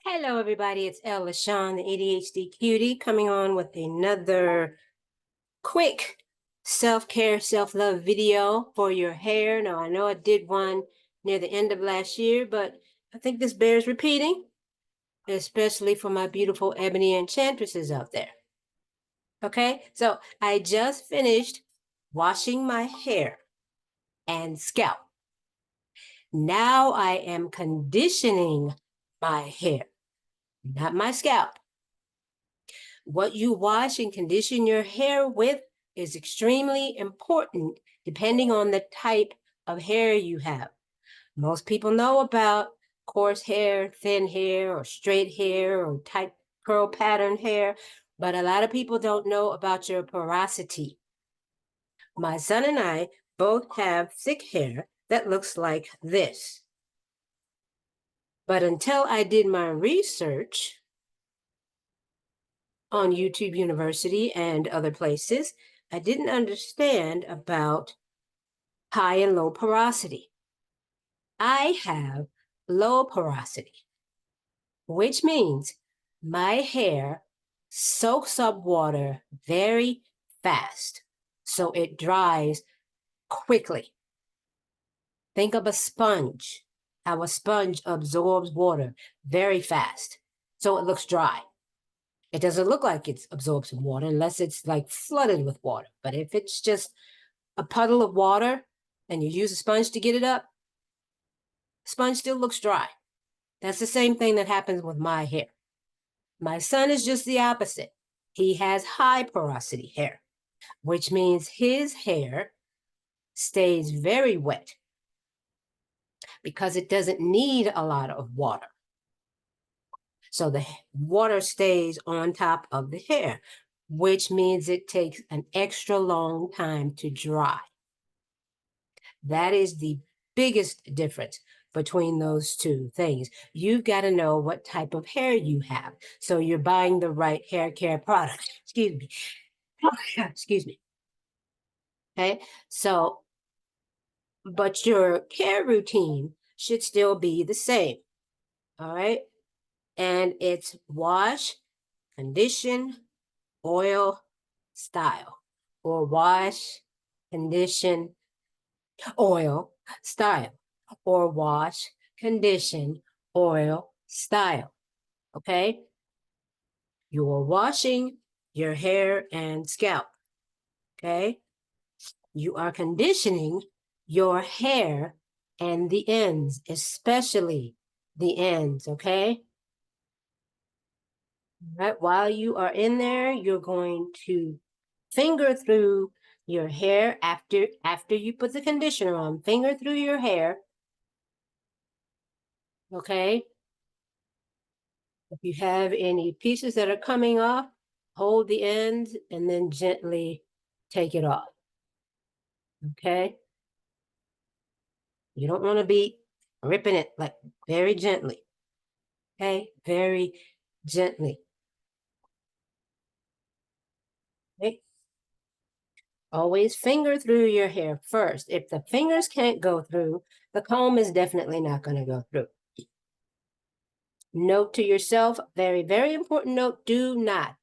Hello, everybody. It's Elle LaShawn, the ADHD cutie, coming on with another quick self-care, self-love video for your hair. Now, I know I did one near the end of last year, but I think this bears repeating, especially for my beautiful ebony enchantresses out there. Okay, so I just finished washing my hair and scalp. Now I am conditioning my hair, not my scalp. What you wash and condition your hair with is extremely important depending on the type of hair you have. Most people know about coarse hair, thin hair, or straight hair, or tight curl pattern hair, but a lot of people don't know about your porosity. My son and I both have thick hair that looks like this. But until I did my research on YouTube University and other places, I didn't understand about high and low porosity. I have low porosity, which means my hair soaks up water very fast, so it dries quickly. Think of a sponge, how a sponge absorbs water very fast, so it looks dry. It doesn't look like it's absorbed some water unless it's like flooded with water. But if it's just a puddle of water and you use a sponge to get it up, sponge still looks dry. That's the same thing that happens with my hair. My son is just the opposite. He has high porosity hair, which means his hair stays very wet because it doesn't need a lot of water. So the water stays on top of the hair, which means it takes an extra long time to dry. That is the biggest difference between those two things. You've got to know what type of hair you have, so you're buying the right hair care product. Excuse me. Excuse me. Okay, so, but your care routine should still be the same. All right, and it's wash, condition, oil, style, or wash, condition, oil, style, or wash, condition, oil, style. Okay? You are washing your hair and scalp. Okay? You are conditioning your hair and the ends, especially the ends. Okay? All right. While you are in there, you're going to finger through your hair after you put the conditioner on. Finger through your hair. Okay? If you have any pieces that are coming off, hold the ends and then gently take it off. Okay? You don't want to be ripping it, like very gently. Okay? Very gently. Okay? Always finger through your hair first. If the fingers can't go through, the comb is definitely not going to go through. Note to yourself, very, very important note, do not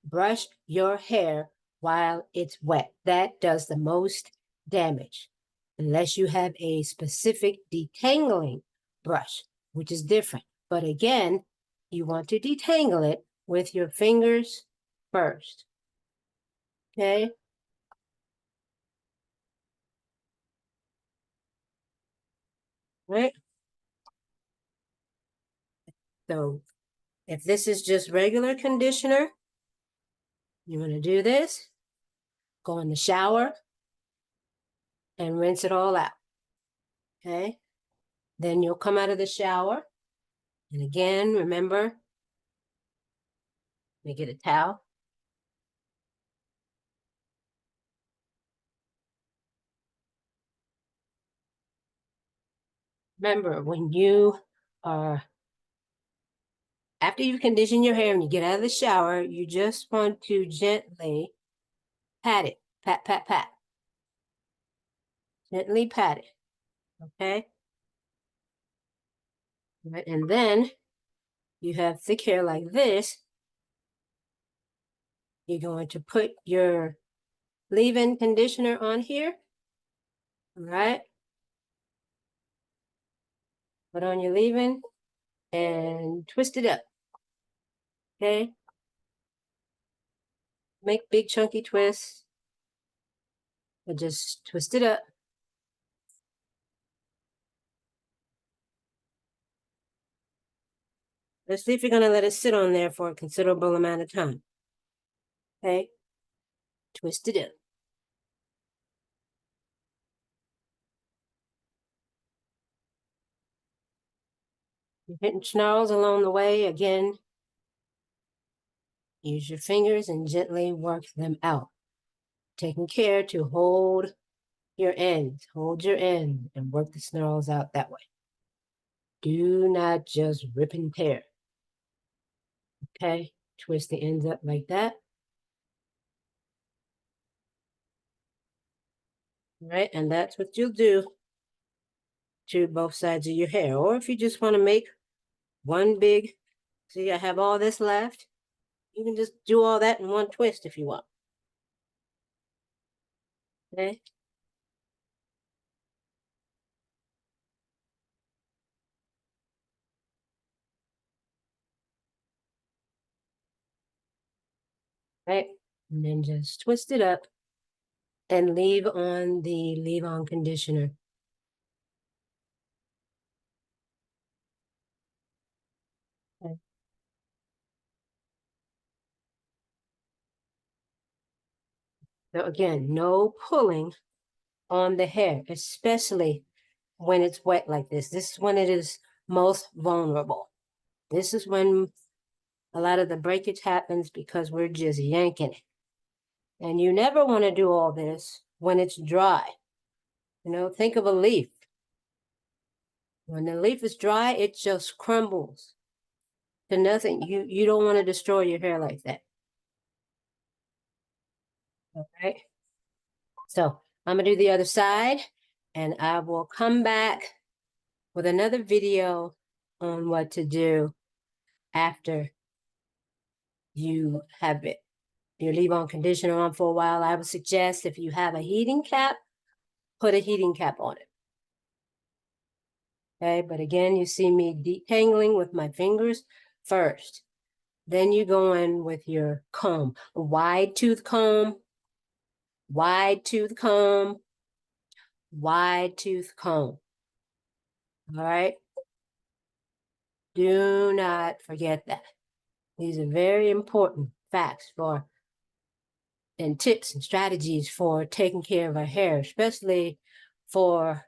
brush your hair while it's wet. That does the most damage, unless you have a specific detangling brush, which is different. But again, you want to detangle it with your fingers first. Okay? Right? So if this is just regular conditioner, you're going to do this, go in the shower, and rinse it all out. Okay? Then you'll come out of the shower. And again, remember, let me get a towel. Remember, when you are, after you've conditioned your hair and you get out of the shower, you just want to gently pat it. Pat, pat, pat. Gently pat it. Okay? right? And then you have thick hair like this. You're going to put your leave-in conditioner on here, all right? Put on your leave-in and twist it up, okay? Make big chunky twists, but just twist it up. Let's see if you're gonna let it sit on there for a considerable amount of time, okay? Twist it up. You're hitting snarls along the way. Again, use your fingers and gently work them out. Taking care to hold your end, and work the snarls out that way. Do not just rip and tear. Okay, twist the ends up like that. All right, and that's what you'll do to both sides of your hair. Or if you just want to make one big, see, I have all this left. You can just do all that in one twist if you want. Okay. Right, and then just twist it up and leave on the leave-on conditioner. Okay. So again, no pulling on the hair, especially when it's wet like this. This is when it is most vulnerable. This is when a lot of the breakage happens because we're just yanking it. And you never want to do all this when it's dry. You know, think of a leaf. When the leaf is dry, it just crumbles to nothing. You don't want to destroy your hair like that. All right. So I'm gonna do the other side, and I will come back with another video on what to do after you have it. Your leave-on conditioner on for a while. I would suggest if you have a heating cap, put a heating cap on it. Okay, but again, you see me detangling with my fingers first. Then you go in with your comb, a wide tooth comb, wide tooth comb, wide tooth comb. All right. Do not forget that. These are very important facts for and tips and strategies for taking care of our hair, especially for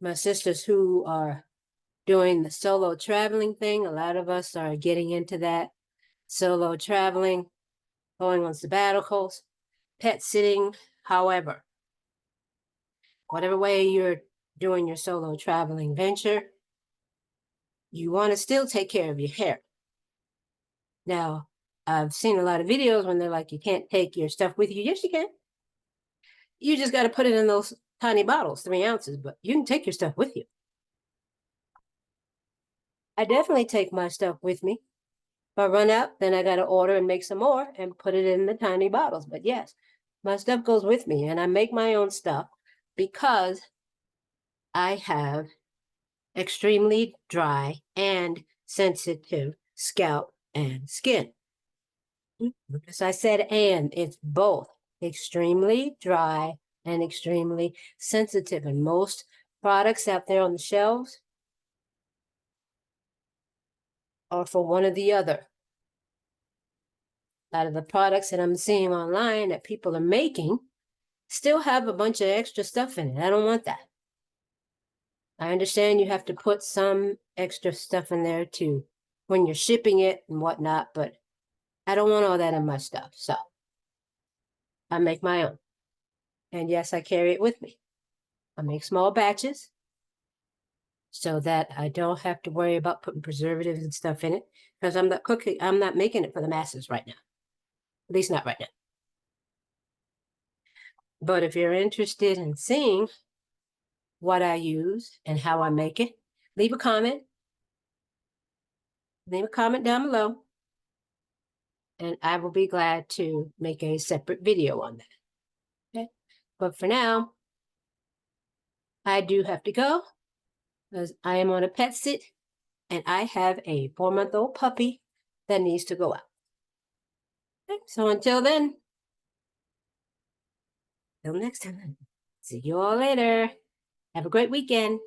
my sisters who are doing the solo traveling thing. A lot of us are getting into that solo traveling, going on sabbaticals, pet sitting, however, whatever way you're doing your solo traveling venture, you want to still take care of your hair. Now, I've seen a lot of videos when they're like, you can't take your stuff with you. Yes, you can. You just got to put it in those tiny bottles, 3 ounces, but you can take your stuff with you. I definitely take my stuff with me. If I run out, then I got to order and make some more and put it in the tiny bottles. But yes, my stuff goes with me, and I make my own stuff because I have extremely dry and sensitive scalp and skin. As I said, and it's both extremely dry and extremely sensitive. And most products out there on the shelves are for one or the other. A lot of the products that I'm seeing online that people are making still have a bunch of extra stuff in it. I don't want that. I understand you have to put some extra stuff in there too when you're shipping it and whatnot, but I don't want all that in my stuff. So I make my own. And yes, I carry it with me. I make small batches so that I don't have to worry about putting preservatives and stuff in it because I'm not making it for the masses right now. At least not right now. But if you're interested in seeing what I use and how I make it, leave a comment. Leave a comment down below. And I will be glad to make a separate video on that. Okay. But for now, I do have to go because I am on a pet sit and I have a 4-month-old puppy that needs to go out. Okay. So until then, till next time, see you all later. Have a great weekend.